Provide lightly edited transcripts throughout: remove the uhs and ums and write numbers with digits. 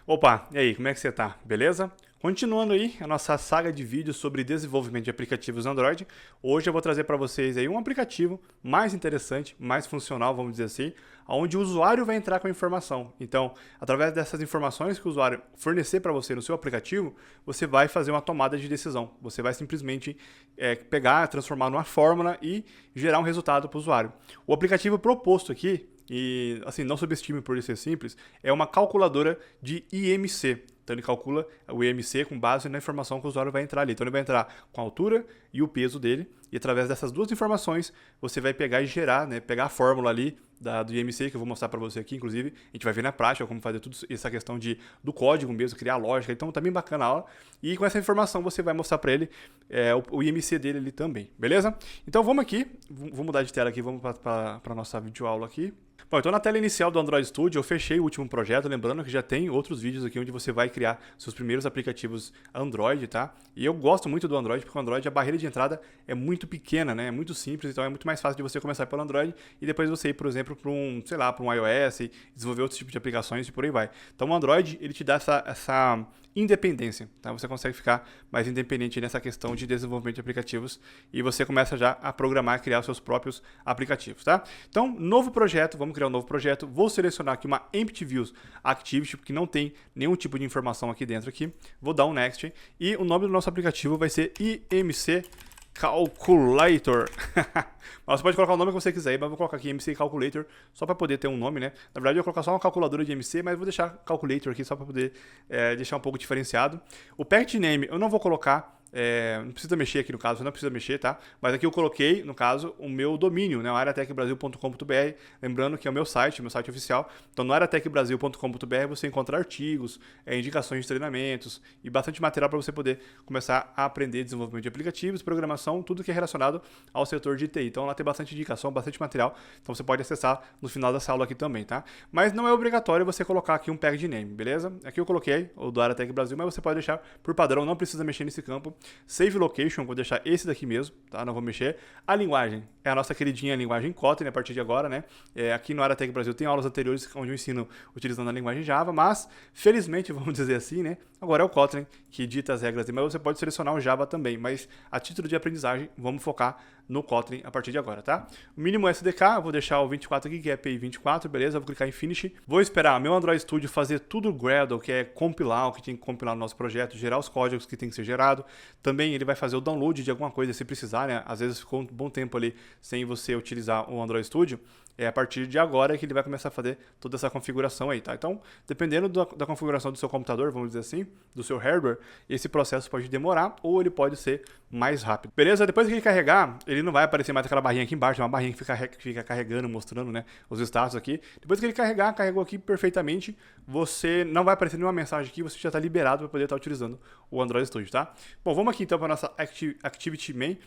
Opa, e aí, como é que você tá? Beleza? Continuando aí a nossa saga de vídeos sobre desenvolvimento de aplicativos Android, hoje eu vou trazer para vocês aí um aplicativo mais interessante, mais funcional, vamos dizer assim, onde o usuário vai entrar com a informação. Então, através dessas informações que o usuário fornecer para você no seu aplicativo, você vai fazer uma tomada de decisão. Você vai simplesmente pegar, transformar numa fórmula e gerar um resultado para o usuário. O aplicativo proposto aqui, e assim, não subestime por isso ser simples, é uma calculadora de IMC. Então ele calcula o IMC com base na informação que o usuário vai entrar ali. Então ele vai entrar com a altura e o peso dele, e através dessas duas informações você vai pegar e gerar, né, pegar a fórmula ali do IMC, que eu vou mostrar para você aqui, inclusive, a gente vai ver na prática como fazer tudo essa questão do código mesmo, criar a lógica, então tá bem bacana a aula, e com essa informação você vai mostrar para ele o IMC dele ali também, beleza? Então vamos aqui, vou mudar de tela aqui, vamos para a nossa videoaula aqui. Bom, então na tela inicial do Android Studio eu fechei o último projeto, lembrando que já tem outros vídeos aqui onde você vai criar seus primeiros aplicativos Android, tá? E eu gosto muito do Android, porque o Android, a barreira de entrada é muito pequena, né? É muito simples, então é muito mais fácil de você começar pelo Android e depois você ir, por exemplo, para um, sei lá, para um iOS e desenvolver outros tipos de aplicações e por aí vai. Então o Android, ele te dá essa independência, tá? Você consegue ficar mais independente nessa questão de desenvolvimento de aplicativos e você começa já a programar, criar os seus próprios aplicativos, tá? Então, novo projeto, vamos criar um novo projeto, vou selecionar aqui uma Empty Views Activity, porque não tem nenhum tipo de informação aqui dentro aqui, vou dar um Next e o nome do nosso aplicativo vai ser IMC Calculator. Mas você pode colocar o nome que você quiser, mas eu vou colocar aqui MC Calculator só para poder ter um nome, né? Na verdade eu vou colocar só uma calculadora de MC, mas eu vou deixar Calculator aqui só para poder deixar um pouco diferenciado. O package name eu não vou colocar, não precisa mexer aqui no caso, não precisa mexer, tá? Mas aqui eu coloquei, no caso, o meu domínio, né? areatecbrasil.com.br, lembrando que é o meu site oficial. Então no areatecbrasil.com.br você encontra artigos, indicações de treinamentos e bastante material para você poder começar a aprender desenvolvimento de aplicativos, programação, tudo que é relacionado ao setor de TI. Então lá tem bastante indicação, bastante material, então você pode acessar no final dessa aula aqui também, tá? Mas não é obrigatório você colocar aqui um package name, beleza? Aqui eu coloquei o do Aretec Brasil, mas você pode deixar por padrão, não precisa mexer nesse campo. Save Location, vou deixar esse daqui mesmo, tá? Não vou mexer. A linguagem é a nossa queridinha linguagem Kotlin a partir de agora, né? Aqui no Aretec Brasil tem aulas anteriores onde eu ensino utilizando a linguagem Java, mas felizmente, vamos dizer assim, né? Agora é o Kotlin que dita as regras, mas você pode selecionar o Java também, mas a título de aprendizagem, vamos focar no Kotlin a partir de agora, tá? O mínimo SDK, eu vou deixar o 24 aqui, que é API 24, beleza? Eu vou clicar em Finish. Vou esperar meu Android Studio fazer tudo o Gradle, que é compilar o que tem que compilar no nosso projeto, gerar os códigos que tem que ser gerado. Também ele vai fazer o download de alguma coisa, se precisar, né? Às vezes ficou um bom tempo ali sem você utilizar o Android Studio. É a partir de agora que ele vai começar a fazer toda essa configuração aí, tá? Então, dependendo da configuração do seu computador, vamos dizer assim, do seu hardware, esse processo pode demorar ou ele pode ser mais rápido. Beleza? Depois que ele carregar, ele não vai aparecer mais aquela barrinha aqui embaixo, uma barrinha que fica carregando, mostrando, né, os status aqui. Depois que ele carregou aqui perfeitamente, você não vai aparecer nenhuma mensagem aqui, você já está liberado para poder estar utilizando o Android Studio, tá? Bom, vamos aqui então para a nossa Activity Main.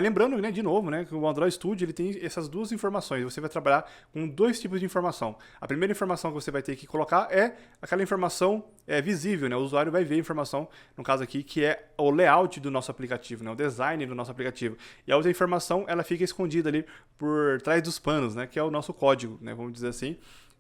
Lembrando, né, de novo, né, que o Android Studio ele tem essas duas informações. Você vai trabalhar com dois tipos de informação. A primeira informação que você vai ter que colocar é aquela informação visível, né? O usuário vai ver a informação, no caso aqui, que é o layout do nosso aplicativo, né? O design do nosso aplicativo. E a outra informação, ela fica escondida ali por trás dos panos, né? Que é o nosso código, né? Vamos dizer assim.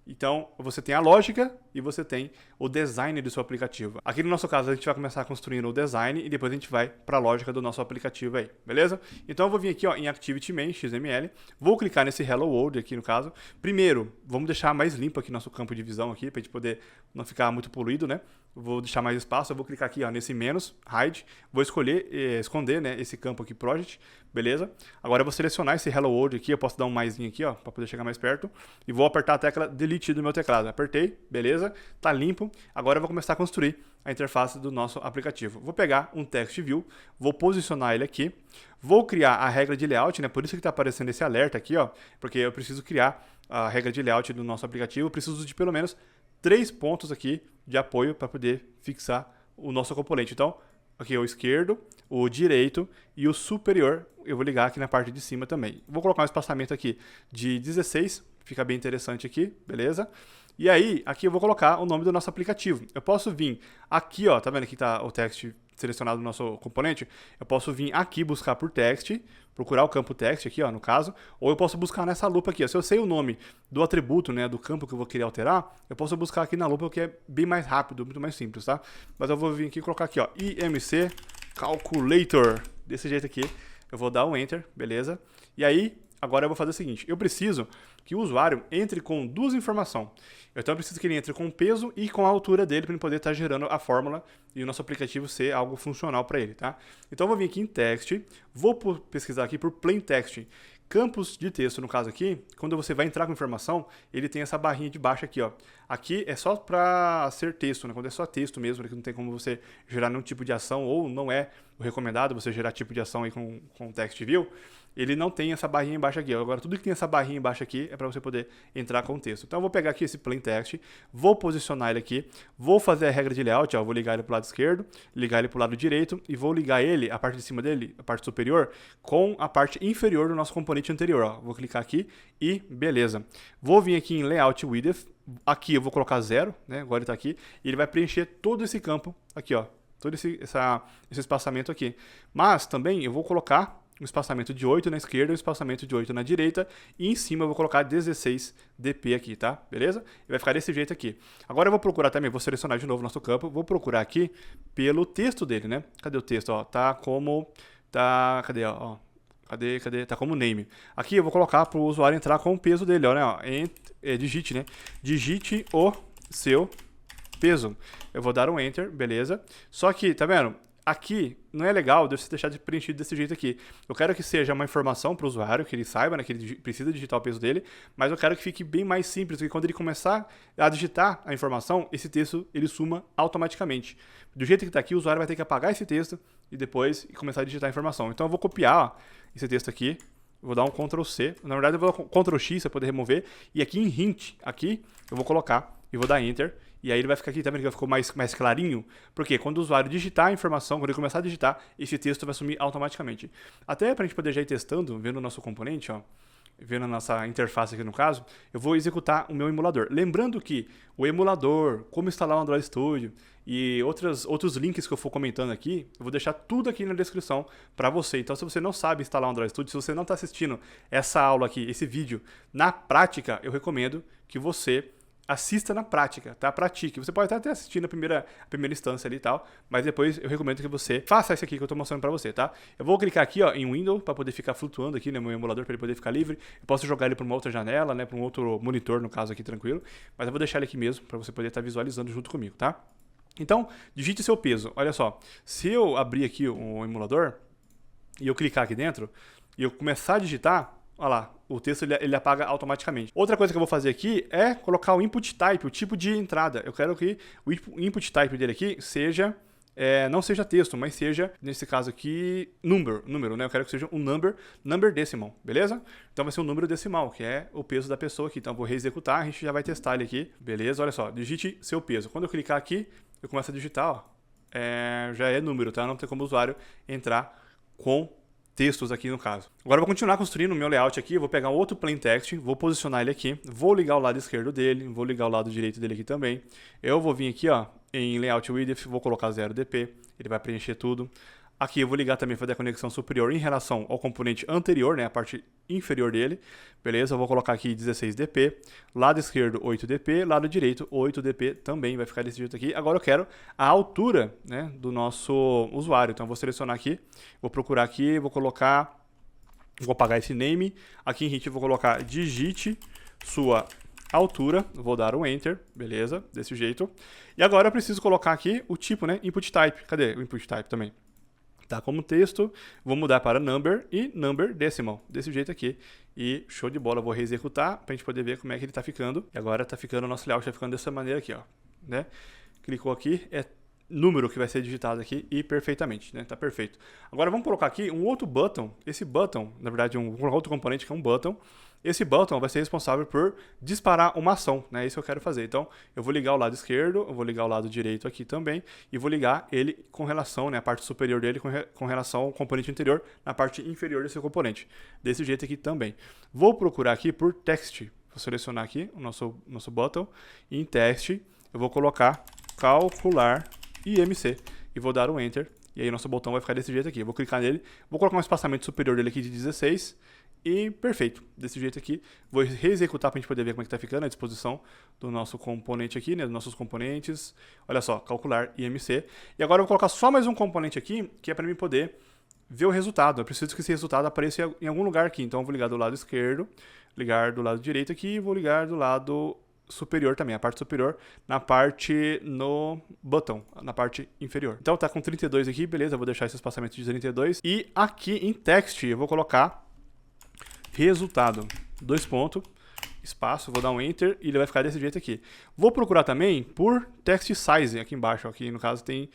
Então, você tem a lógica e você tem o design do seu aplicativo. Aqui no nosso caso, a gente vai começar construindo o design e depois a gente vai para a lógica do nosso aplicativo aí, beleza? Então, eu vou vir aqui ó, em Activity Main, XML, vou clicar nesse Hello World aqui no caso. Primeiro, vamos deixar mais limpo aqui nosso campo de visão aqui, para a gente poder não ficar muito poluído, né? Vou deixar mais espaço, eu vou clicar aqui ó, nesse menos, hide, vou esconder né, esse campo aqui, project, beleza? Agora eu vou selecionar esse Hello World aqui, eu posso dar um maisinho aqui ó, para poder chegar mais perto, e vou apertar a tecla Delete do meu teclado. Apertei, beleza? Tá limpo. Agora eu vou começar a construir a interface do nosso aplicativo. Vou pegar um text view, vou posicionar ele aqui, vou criar a regra de layout, né? Por isso que está aparecendo esse alerta aqui, ó, porque eu preciso criar a regra de layout do nosso aplicativo. Eu preciso de pelo menos 3 pontos aqui de apoio para poder fixar o nosso componente. Então, aqui o esquerdo, o direito e o superior, eu vou ligar aqui na parte de cima também. Vou colocar um espaçamento aqui de 16, fica bem interessante aqui, beleza? E aí, aqui eu vou colocar o nome do nosso aplicativo. Eu posso vir aqui, ó, tá vendo que tá o text selecionado no nosso componente, eu posso vir aqui buscar por text, procurar o campo text aqui, ó, no caso, ou eu posso buscar nessa lupa aqui, ó. Se eu sei o nome do atributo, né, do campo que eu vou querer alterar, eu posso buscar aqui na lupa, que é bem mais rápido, muito mais simples, tá? Mas eu vou vir aqui e colocar aqui, ó, IMC Calculator, desse jeito aqui, eu vou dar um Enter, beleza? E aí, agora eu vou fazer o seguinte, eu preciso que o usuário entre com duas informações. Então eu preciso que ele entre com o peso e com a altura dele para ele poder estar gerando a fórmula e o nosso aplicativo ser algo funcional para ele, tá? Então eu vou vir aqui em Text, vou pesquisar aqui por Plain Text. Campos de texto, no caso aqui, quando você vai entrar com informação, ele tem essa barrinha de baixo aqui, ó. Aqui é só para ser texto, né? Quando é só texto mesmo, que não tem como você gerar nenhum tipo de ação, ou não é o recomendado você gerar tipo de ação aí com text view, ele não tem essa barrinha embaixo aqui. Agora, tudo que tem essa barrinha embaixo aqui é para você poder entrar com o texto. Então, eu vou pegar aqui esse plain text, vou posicionar ele aqui, vou fazer a regra de layout, ó, vou ligar ele para o lado esquerdo, ligar ele para o lado direito e vou ligar ele, a parte de cima dele, a parte superior, com a parte inferior do nosso componente anterior. Ó. Vou clicar aqui e beleza. Vou vir aqui em layout width, aqui eu vou colocar 0, né? Agora ele está aqui, e ele vai preencher todo esse campo aqui, ó, todo esse espaçamento aqui. Mas também eu vou colocar um espaçamento de 8 na esquerda, um espaçamento de 8 na direita, e em cima eu vou colocar 16 dp aqui, tá? Beleza? E vai ficar desse jeito aqui. Agora eu vou procurar também, vou selecionar de novo o nosso campo, vou procurar aqui pelo texto dele, né? Cadê o texto? Ó, tá como... cadê, ó? Cadê? Tá como name. Aqui eu vou colocar para o usuário entrar com o peso dele, ó, né? Ó, digite, né? Digite o seu peso. Eu vou dar um Enter, beleza? Só que, tá vendo? Aqui não é legal de você deixar de preenchido desse jeito aqui. Eu quero que seja uma informação para o usuário, que ele saiba, né, que ele precisa digitar o peso dele, mas eu quero que fique bem mais simples, que quando ele começar a digitar a informação, esse texto ele suma automaticamente. Do jeito que está aqui, o usuário vai ter que apagar esse texto e depois começar a digitar a informação. Então eu vou copiar, ó, esse texto aqui, vou dar um Ctrl C, na verdade eu vou dar Ctrl X para poder remover, e aqui em Hint, aqui eu vou colocar e vou dar Enter. E aí ele vai ficar aqui, tá vendo que ficou mais clarinho? Porque quando o usuário digitar a informação, quando ele começar a digitar, esse texto vai sumir automaticamente. Até para a gente poder já ir testando, vendo o nosso componente, ó, vendo a nossa interface aqui no caso, eu vou executar o meu emulador. Lembrando que o emulador, como instalar o Android Studio e outros links que eu for comentando aqui, eu vou deixar tudo aqui na descrição para você. Então, se você não sabe instalar o Android Studio, se você não está assistindo essa aula aqui, esse vídeo, na prática, eu recomendo que você assista na prática, tá? Pratique. Você pode até assistir na primeira instância ali e tal, mas depois eu recomendo que você faça isso aqui que eu estou mostrando para você, tá? Eu vou clicar aqui, ó, em Windows para poder ficar flutuando aqui, né, meu emulador, para ele poder ficar livre. Eu posso jogar ele para uma outra janela, né, para um outro monitor, no caso aqui, tranquilo, mas eu vou deixar ele aqui mesmo para você poder estar visualizando junto comigo, tá? Então, digite seu peso. Olha só, se eu abrir aqui o emulador e eu clicar aqui dentro e eu começar a digitar, olha lá, o texto ele apaga automaticamente. Outra coisa que eu vou fazer aqui é colocar o input type, o tipo de entrada. Eu quero que o input type dele aqui seja, não seja texto, mas seja, nesse caso aqui, número, né? Eu quero que seja um number decimal, beleza? Então vai ser um número decimal, que é o peso da pessoa aqui. Então eu vou reexecutar, a gente já vai testar ele aqui, beleza? Olha só, digite seu peso. Quando eu clicar aqui, eu começo a digitar, ó, já é número, tá? Não tem como o usuário entrar com textos aqui no caso. Agora eu vou continuar construindo o meu layout aqui, eu vou pegar um outro plain text, vou posicionar ele aqui, vou ligar o lado esquerdo dele, vou ligar o lado direito dele aqui também. Eu vou vir aqui, ó, em layout width, vou colocar 0 dp, ele vai preencher tudo. Aqui eu vou ligar também, fazer a conexão superior em relação ao componente anterior, né, a parte inferior dele. Beleza, eu vou colocar aqui 16 dp, lado esquerdo 8 dp, lado direito 8 dp também, vai ficar desse jeito aqui. Agora eu quero a altura, né, do nosso usuário, então eu vou selecionar aqui, vou procurar aqui, vou apagar esse name, aqui em Hint eu vou colocar digite sua altura, vou dar um Enter, beleza, desse jeito. E agora eu preciso colocar aqui o tipo, né, input type, cadê o input type também? Tá como texto, vou mudar para number e number decimal, desse jeito aqui. E show de bola, vou reexecutar para a gente poder ver como é que ele está ficando. E agora está ficando o nosso layout, está ficando dessa maneira aqui, ó, né? Clicou aqui, é número que vai ser digitado aqui e perfeitamente, né? Tá perfeito. Agora vamos colocar aqui um outro button. Esse button, na verdade, um outro componente que é um button. Esse button vai ser responsável por disparar uma ação, né? É isso que eu quero fazer. Então, eu vou ligar o lado esquerdo, eu vou ligar o lado direito aqui também, e vou ligar ele com relação, né, a parte superior dele com relação ao componente anterior, na parte inferior desse componente. Desse jeito aqui também. Vou procurar aqui por text. Vou selecionar aqui o nosso button, e em text eu vou colocar calcular IMC, e vou dar um Enter, E aí nosso botão vai ficar desse jeito aqui. Eu vou clicar nele, vou colocar um espaçamento superior dele aqui de 16. E perfeito, desse jeito aqui. Vou reexecutar para a gente poder ver como é que está ficando a disposição do nosso componente aqui, né? Dos nossos componentes. Olha só, calcular IMC. E agora eu vou colocar só mais um componente aqui, que é para mim poder ver o resultado. Eu preciso que esse resultado apareça em algum lugar aqui. Então eu vou ligar do lado esquerdo, ligar do lado direito aqui e vou ligar do lado superior também, a parte superior, na parte no botão, na parte inferior. Então tá com 32 aqui, beleza, eu vou deixar esse espaçamento de 32. E aqui em text eu vou colocar resultado, 2 pontos, espaço, vou dar um enter e ele vai ficar desse jeito aqui. Vou procurar também por text size aqui embaixo, aqui no caso tem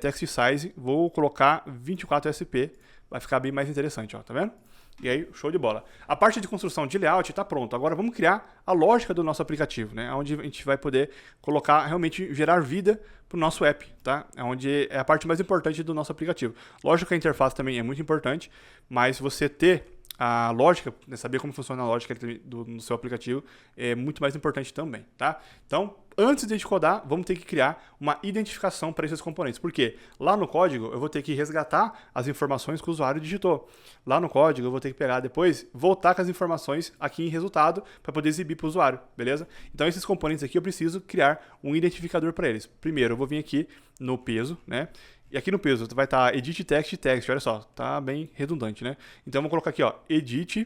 text size, vou colocar 24sp, vai ficar bem mais interessante, ó, tá vendo? E aí, show de bola. A parte de construção de layout está pronta. Agora vamos criar a lógica do nosso aplicativo, né? Onde a gente vai poder colocar, realmente gerar vida para o nosso app, tá? Onde é a parte mais importante do nosso aplicativo. Lógico que a interface também é muito importante, mas você ter a lógica, né, saber como funciona a lógica do seu aplicativo é muito mais importante também, tá? Então, antes de a gente codar, vamos ter que criar uma identificação para esses componentes. Por quê? Lá no código, eu vou ter que resgatar as informações que o usuário digitou. Lá no código, eu vou ter que pegar depois, voltar com as informações aqui em resultado para poder exibir para o usuário, beleza? Então, esses componentes aqui, eu preciso criar um identificador para eles. Primeiro, eu vou vir aqui no peso, né? E aqui no peso vai estar edit text, olha só, tá bem redundante, né? Então eu vou colocar aqui, ó, edit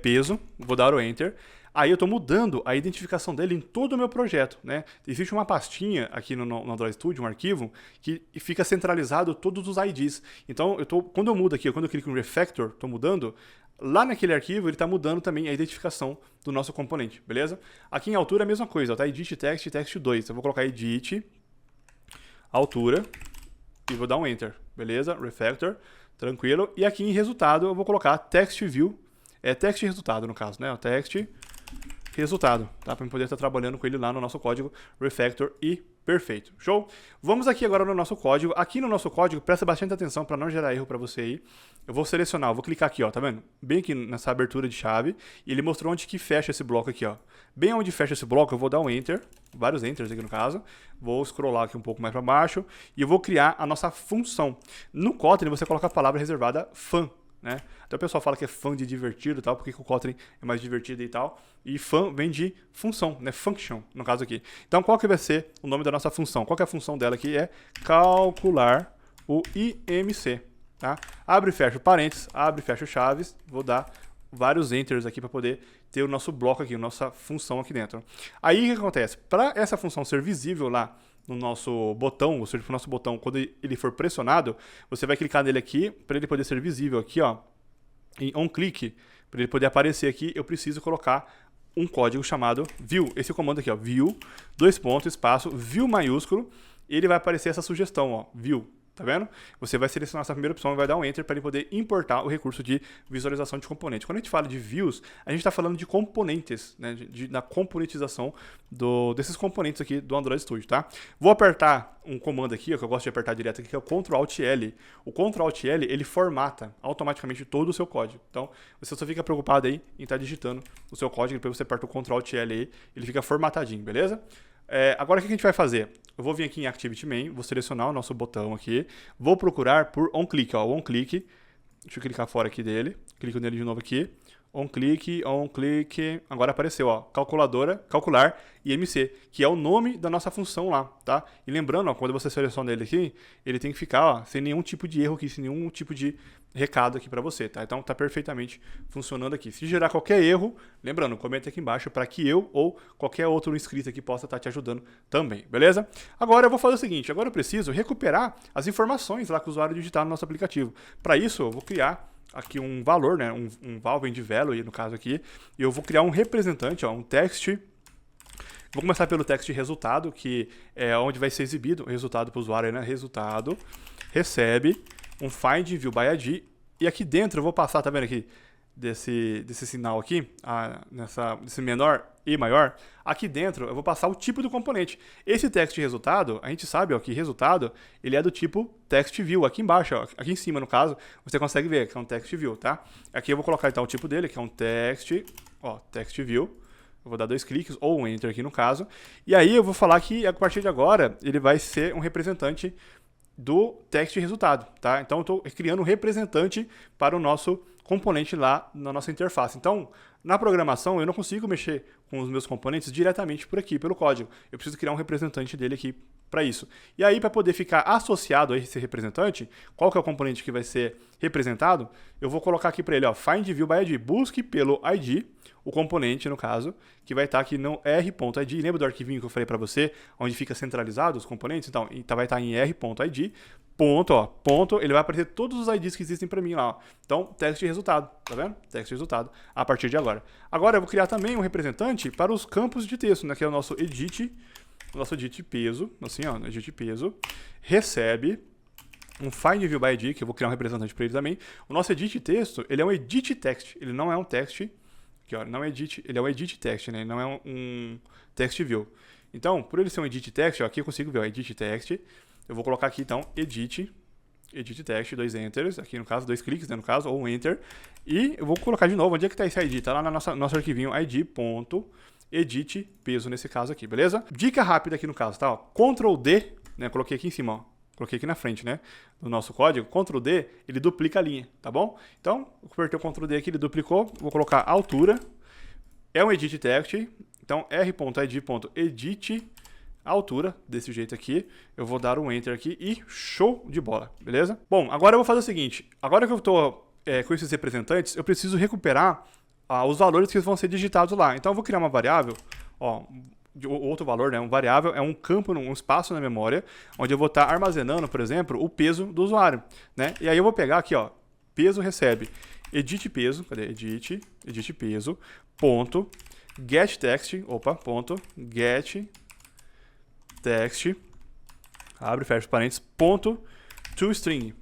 peso, vou dar o enter. Aí eu estou mudando a identificação dele em todo o meu projeto, né? Existe uma pastinha aqui no Android Studio, um arquivo, que fica centralizado todos os IDs. Então, quando eu mudo aqui, quando eu clico em Refactor, estou mudando, lá naquele arquivo ele está mudando também a identificação do nosso componente, beleza? Aqui em altura é a mesma coisa, ó, tá? Edit text 2. Eu vou colocar edit altura e vou dar um enter, beleza? Refactor, tranquilo. E aqui em resultado eu vou colocar text view, text resultado no caso, né? O text resultado, tá? Para poder estar trabalhando com ele lá no nosso código refactor e perfeito. Show? Vamos aqui agora no nosso código. Aqui no nosso código, presta bastante atenção para não gerar erro para você aí. Eu vou selecionar, eu vou clicar aqui, ó, tá vendo? Bem aqui nessa abertura de chave, e ele mostrou onde que fecha esse bloco aqui, ó. Bem onde fecha esse bloco, eu vou dar um enter, vários enters aqui no caso. Vou scrollar aqui um pouco mais para baixo e eu vou criar a nossa função. No Kotlin você coloca a palavra reservada fun, né? Até o pessoal fala que é fun de divertido e tal, porque o Kotlin é mais divertido e tal. E fun vem de função, né? Function, no caso aqui. Então, qual que vai ser o nome da nossa função? Qual que é a função dela aqui? É calcular o IMC, tá? Abre e fecha parênteses, abre e fecha chaves. Vou dar vários enters aqui para poder ter o nosso bloco aqui, a nossa função aqui dentro. Aí, o que acontece? Para essa função ser visível lá no nosso botão, ou seja, para o nosso botão, quando ele for pressionado, você vai clicar nele aqui, para ele poder ser visível aqui, ó, em onClick, para ele poder aparecer aqui, eu preciso colocar um código chamado view. Esse comando aqui, ó, view, 2 pontos, espaço, view maiúsculo, e ele vai aparecer essa sugestão, ó, view. Tá vendo? Você vai selecionar essa primeira opção e vai dar um enter para ele poder importar o recurso de visualização de componente. Quando a gente fala de views, a gente está falando de componentes, né? Da componentização desses componentes aqui do Android Studio, tá? Vou apertar um comando aqui, ó, que eu gosto de apertar direto aqui, que é o Ctrl-Alt-L. O Ctrl-Alt-L, ele formata automaticamente todo o seu código. Então, você só fica preocupado aí em estar digitando o seu código, depois você aperta o Ctrl-Alt-L aí, ele fica formatadinho, beleza? Agora o que a gente vai fazer? Eu vou vir aqui em Activity Main, vou selecionar o nosso botão aqui, vou procurar por onClick, ó, onClick, deixa eu clicar fora aqui dele, clico nele de novo aqui, onClick, agora apareceu, ó, calcular IMC, que é o nome da nossa função lá, tá? E lembrando, ó, quando você seleciona ele aqui, ele tem que ficar, ó, sem nenhum tipo de erro aqui, sem nenhum tipo de recado aqui para você, tá? Então tá perfeitamente funcionando aqui. Se gerar qualquer erro, lembrando, comenta aqui embaixo para que eu ou qualquer outro inscrito aqui possa estar te ajudando também, beleza? Agora eu vou fazer o seguinte, agora eu preciso recuperar as informações lá que o usuário digitar no nosso aplicativo. Para isso, eu vou criar aqui um valor, né? Um val de value, no caso aqui, e eu vou criar um representante, ó, um text. Vou começar pelo text resultado, que é onde vai ser exibido o resultado para o usuário, né? Resultado, recebe um find view by ID, e aqui dentro eu vou passar, tá vendo aqui, desse sinal aqui, desse menor e maior, aqui dentro eu vou passar o tipo do componente. Esse text resultado, a gente sabe, ó, que resultado, ele é do tipo text view, aqui embaixo, ó, aqui em cima no caso, você consegue ver que é um text view, tá? Aqui eu vou colocar então o tipo dele, que é um text view. Eu vou dar 2 cliques, ou um enter aqui no caso, e aí eu vou falar que a partir de agora ele vai ser um representante do text resultado, tá? Então eu estou criando um representante para o nosso componente lá na nossa interface. Então, na programação, eu não consigo mexer com os meus componentes diretamente por aqui, pelo código. Eu preciso criar um representante dele aqui para isso. E aí, para poder ficar associado a esse representante, qual que é o componente que vai ser representado? Eu vou colocar aqui para ele, ó, find view by ID, busque pelo ID, o componente, no caso, que vai estar aqui no r.id. Lembra do arquivinho que eu falei para você, onde fica centralizado os componentes? Então, vai estar em r.id, ponto, ó, ponto, ele vai aparecer todos os IDs que existem para mim lá, ó. Então, text de resultado, tá vendo? Text de resultado, a partir de agora. Agora, eu vou criar também um representante para os campos de texto, né, que é o nosso edit peso, assim, ó, edit peso, recebe um find view by ID, que eu vou criar um representante para ele também. O nosso edit texto, ele é um edit text, ele não é um text, aqui, ó, não é edit, ele é um edit text, né, ele não é um text view. Então, por ele ser um edit text, ó, aqui eu consigo ver o edit text. Eu vou colocar aqui, então, edit text, 2 enters, aqui no caso, 2 cliques, né, no caso, ou um enter. E eu vou colocar de novo, onde é que está esse ID? Está lá no nosso arquivinho id.edit peso, nesse caso aqui, beleza? Dica rápida aqui no caso, tá? Ó, Ctrl D, né, coloquei aqui em cima, ó, coloquei aqui na frente, né, do nosso código. Ctrl D, ele duplica a linha, tá bom? Então, eu apertei o Ctrl D aqui, ele duplicou, vou colocar altura, é um edit text, então r.id.edit altura, desse jeito aqui, eu vou dar um enter aqui e show de bola, beleza? Bom, agora eu vou fazer o seguinte, agora que eu estou com esses representantes, eu preciso recuperar os valores que vão ser digitados lá. Então eu vou criar uma variável, ó, outro valor, né, um variável é um campo, um espaço na memória, onde eu vou estar armazenando, por exemplo, o peso do usuário, né? E aí eu vou pegar aqui, ó, peso recebe edit peso, cadê? Edit peso, ponto, get text, ponto, get text, abre e fecha parênteses, ponto, toString,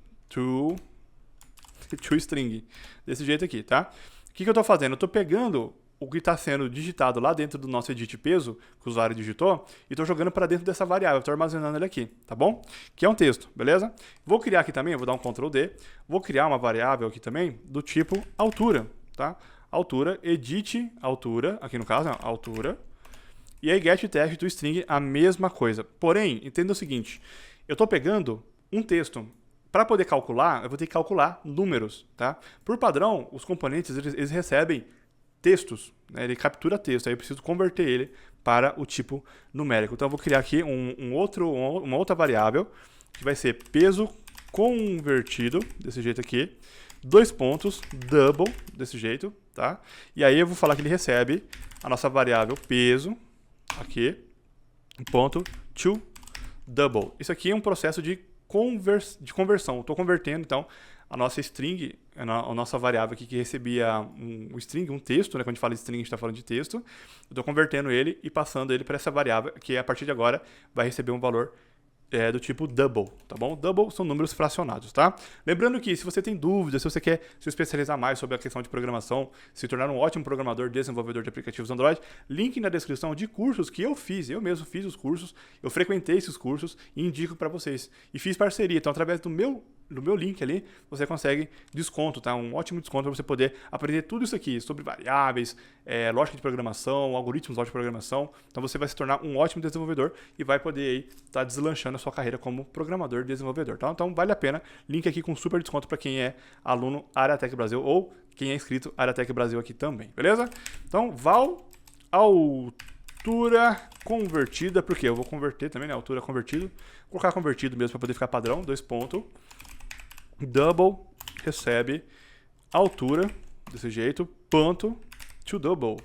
toString, desse jeito aqui, tá? O que eu estou fazendo? Eu estou pegando o que está sendo digitado lá dentro do nosso edit peso, que o usuário digitou, e estou jogando para dentro dessa variável, estou armazenando ele aqui, tá bom? Que é um texto, beleza? Vou criar aqui também, vou dar um Ctrl D, vou criar uma variável aqui também do tipo altura, tá? Altura, edit altura, aqui no caso, altura, e aí get text do string, a mesma coisa. Porém, entenda o seguinte, eu estou pegando um texto. Para poder calcular, eu vou ter que calcular números, tá? Por padrão, os componentes, eles recebem textos, né? Ele captura texto, aí eu preciso converter ele para o tipo numérico. Então eu vou criar aqui uma outra variável, que vai ser peso convertido, desse jeito aqui, 2 pontos, double, desse jeito, tá? E aí eu vou falar que ele recebe a nossa variável peso, aqui, ponto, to double. Isso aqui é um processo de conversão. Estou convertendo, então, a nossa string, a nossa variável aqui que recebia um string, um texto, né? Quando a gente fala de string, a gente está falando de texto. Eu estou convertendo ele e passando ele para essa variável, que a partir de agora vai receber um valor do tipo double, tá bom? Double são números fracionados, tá? Lembrando que se você tem dúvidas, se você quer se especializar mais sobre a questão de programação, se tornar um ótimo programador, desenvolvedor de aplicativos Android, link na descrição de cursos que eu fiz, eu mesmo fiz os cursos, eu frequentei esses cursos e indico para vocês. E fiz parceria, então através do meu link ali, você consegue desconto, tá? Um ótimo desconto para você poder aprender tudo isso aqui, sobre variáveis, lógica de programação, algoritmos de programação. Então você vai se tornar um ótimo desenvolvedor e vai poder aí estar deslanchando a sua carreira como programador e desenvolvedor, tá? Então vale a pena, link aqui com super desconto para quem é aluno Aratec Brasil ou quem é inscrito Aratec Brasil aqui também, beleza? Então, val altura convertida, porque eu vou converter também, né? Altura convertido, vou colocar convertido mesmo para poder ficar padrão, 2 pontos. Double recebe altura, desse jeito, ponto, to double,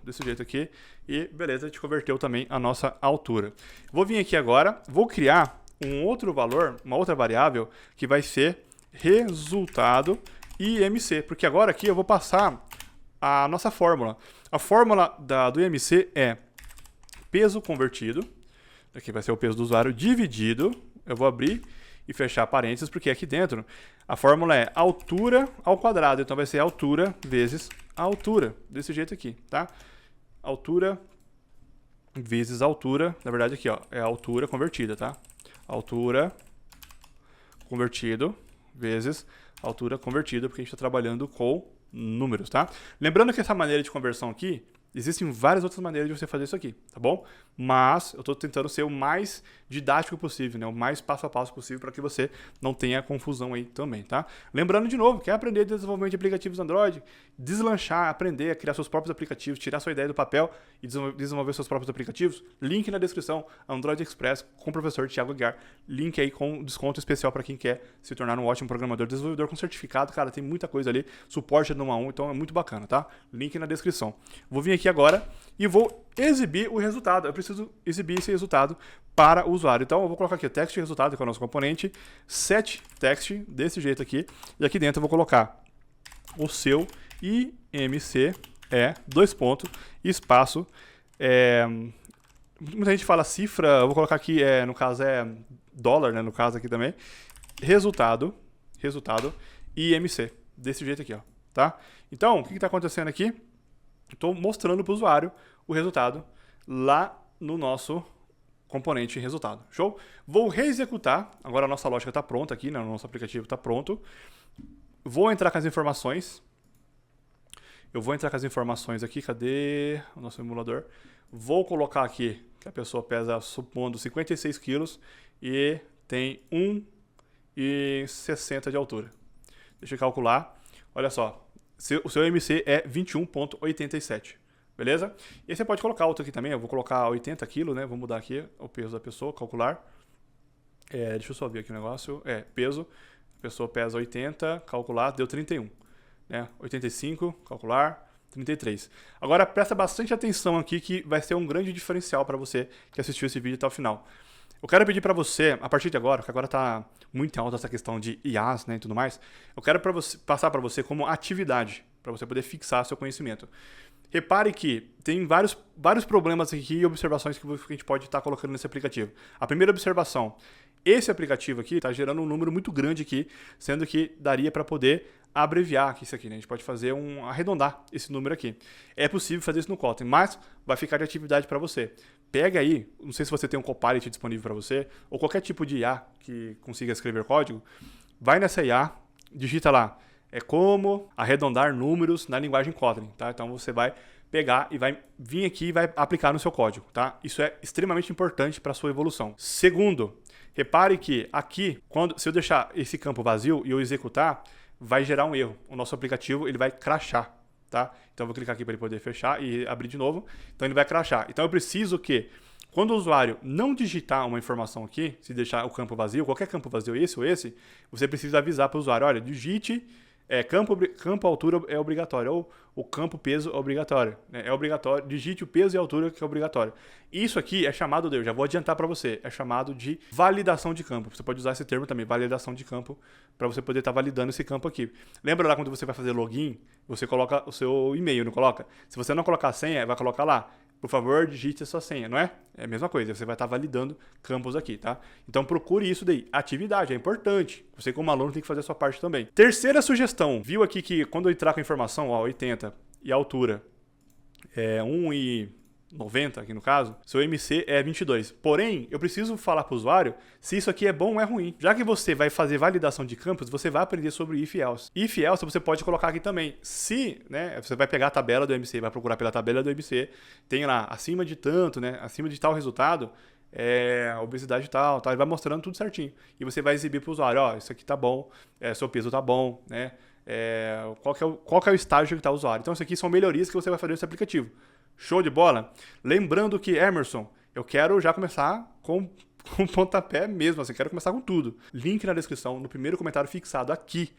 desse jeito aqui, e beleza, a gente converteu também a nossa altura. Vou vir aqui agora, vou criar um outro valor, uma outra variável, que vai ser resultado IMC, porque agora aqui eu vou passar a nossa fórmula. A fórmula do IMC é peso convertido, aqui vai ser o peso do usuário, dividido, eu vou abrir e fechar parênteses, porque aqui dentro a fórmula é altura ao quadrado, então vai ser altura vezes altura, desse jeito aqui, tá? Altura vezes altura, na verdade aqui, ó, é a altura convertida, tá? Altura convertido vezes altura convertida, porque a gente está trabalhando com números, tá? Lembrando que essa maneira de conversão aqui Existem várias outras maneiras de você fazer isso aqui, tá bom? Mas eu estou tentando ser o mais didático possível, né? O mais passo a passo possível para que você não tenha confusão aí também, tá? Lembrando de novo, quer aprender desenvolvimento de aplicativos Android, deslanchar, aprender a criar seus próprios aplicativos, tirar sua ideia do papel e desenvolver seus próprios aplicativos? Link na descrição, Android Express com o professor Thiago Aguiar. Link aí com desconto especial para quem quer se tornar um ótimo programador, desenvolvedor com certificado, cara, tem muita coisa ali, suporte no 1 a 1, então é muito bacana, tá? Link na descrição. Vou vir aqui agora e vou exibir o resultado. Eu preciso exibir esse resultado para o usuário. Então eu vou colocar aqui o text resultado, que é o nosso componente, set text, desse jeito aqui, e aqui dentro eu vou colocar o seu IMC, espaço, muita gente fala cifra, eu vou colocar aqui, no caso é dólar, né, no caso aqui também, resultado, IMC, desse jeito aqui, ó, tá? Então, o que está acontecendo aqui? Estou mostrando para o usuário o resultado lá no nosso componente resultado. Show? Vou reexecutar. Agora a nossa lógica está pronta aqui, né? O nosso aplicativo está pronto. Vou entrar com as informações. Eu vou entrar com as informações aqui. Cadê o nosso emulador? Vou colocar aqui que a pessoa pesa, supondo, 56 quilos e tem 1,60 de altura. Deixa eu calcular. Olha só. O seu MC é 21,87, beleza? E aí você pode colocar outro aqui também, eu vou colocar 80 kg, né? Vou mudar aqui o peso da pessoa, calcular. Deixa eu só ver aqui o negócio. Peso, a pessoa pesa 80, calcular, deu 31. Né? 85, calcular, 33. Agora presta bastante atenção aqui que vai ser um grande diferencial para você que assistiu esse vídeo até o final. Eu quero pedir para você, a partir de agora, que agora está muito em alta essa questão de IAs, né, e tudo mais, eu quero passar para você como atividade, para você poder fixar seu conhecimento. Repare que tem vários problemas aqui e observações que a gente pode estar colocando nesse aplicativo. A primeira observação, esse aplicativo aqui está gerando um número muito grande aqui, sendo que daria para poder abreviar aqui isso aqui, né? A gente pode fazer arredondar esse número aqui. É possível fazer isso no Kotlin, mas vai ficar de atividade para você. Pega aí, não sei se você tem um Copilot disponível para você, ou qualquer tipo de IA que consiga escrever código, vai nessa IA, digita lá, como arredondar números na linguagem Kotlin, tá? Então você vai pegar e vai vir aqui e vai aplicar no seu código, tá? Isso é extremamente importante para a sua evolução. Segundo, repare que aqui, se eu deixar esse campo vazio e eu executar, vai gerar um erro. O nosso aplicativo ele vai crashar, tá? Então eu vou clicar aqui para ele poder fechar e abrir de novo. Então ele vai crashar. Então eu preciso que, quando o usuário não digitar uma informação aqui, se deixar o campo vazio, qualquer campo vazio, esse ou esse, você precisa avisar para o usuário, olha, digite campo altura é obrigatório, ou o campo peso é obrigatório, né? É obrigatório, digite o peso e a altura que é obrigatório. Isso aqui é chamado eu já vou adiantar para você, é chamado de validação de campo. Você pode usar esse termo também, validação de campo, para você poder estar validando esse campo aqui. Lembra lá quando você vai fazer login, você coloca o seu e-mail, não coloca? Se você não colocar a senha, vai colocar lá, por favor, digite a sua senha, não é? É a mesma coisa, você vai estar validando campos aqui, tá? Então procure isso daí. Atividade, é importante. Você como aluno tem que fazer a sua parte também. Terceira sugestão, viu aqui que quando eu entrar com a informação, ó, 80 e a altura é 1,90 aqui no caso, seu MC é 22. Porém, eu preciso falar para o usuário se isso aqui é bom ou é ruim. Já que você vai fazer validação de campos, você vai aprender sobre if e else. If e else você pode colocar aqui também. Se, né, você vai pegar a tabela do MC, vai procurar pela tabela do MC, tem lá acima de tanto, né, acima de tal resultado, obesidade tal, ele vai mostrando tudo certinho. E você vai exibir para o usuário, ó, isso aqui tá bom, seu peso tá bom, né, qual que é o estágio que está o usuário. Então isso aqui são melhorias que você vai fazer nesse aplicativo. Show de bola? Lembrando que, Emerson, eu quero já começar com pontapé mesmo, assim, quero começar com tudo. Link na descrição, no primeiro comentário fixado aqui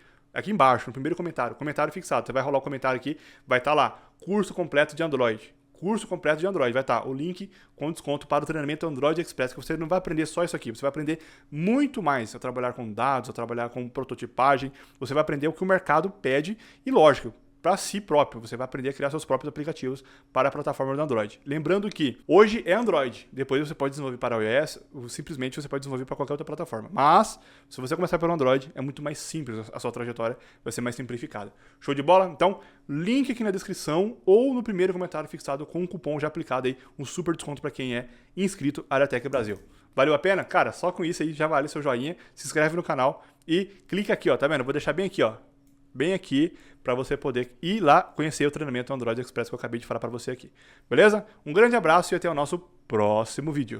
embaixo, no primeiro comentário fixado. Você vai rolar o comentário aqui, vai estar lá, curso completo de Android. Curso completo de Android, vai estar o link com desconto para o treinamento Android Express, que você não vai aprender só isso aqui, você vai aprender muito mais a trabalhar com dados, a trabalhar com prototipagem, você vai aprender o que o mercado pede e, lógico, para si próprio, você vai aprender a criar seus próprios aplicativos para a plataforma do Android. Lembrando que hoje é Android, depois você pode desenvolver para iOS, ou simplesmente você pode desenvolver para qualquer outra plataforma. Mas, se você começar pelo Android, é muito mais simples, a sua trajetória vai ser mais simplificada. Show de bola? Então, link aqui na descrição ou no primeiro comentário fixado com um cupom já aplicado aí, um super desconto para quem é inscrito Áreatec Brasil. Valeu a pena? Cara, só com isso aí já vale seu joinha, se inscreve no canal e clica aqui, ó, tá vendo? Eu vou deixar bem aqui, ó. bem aqui para você poder ir lá conhecer o treinamento Android Express que eu acabei de falar para você aqui. Beleza? Um grande abraço e até o nosso próximo vídeo.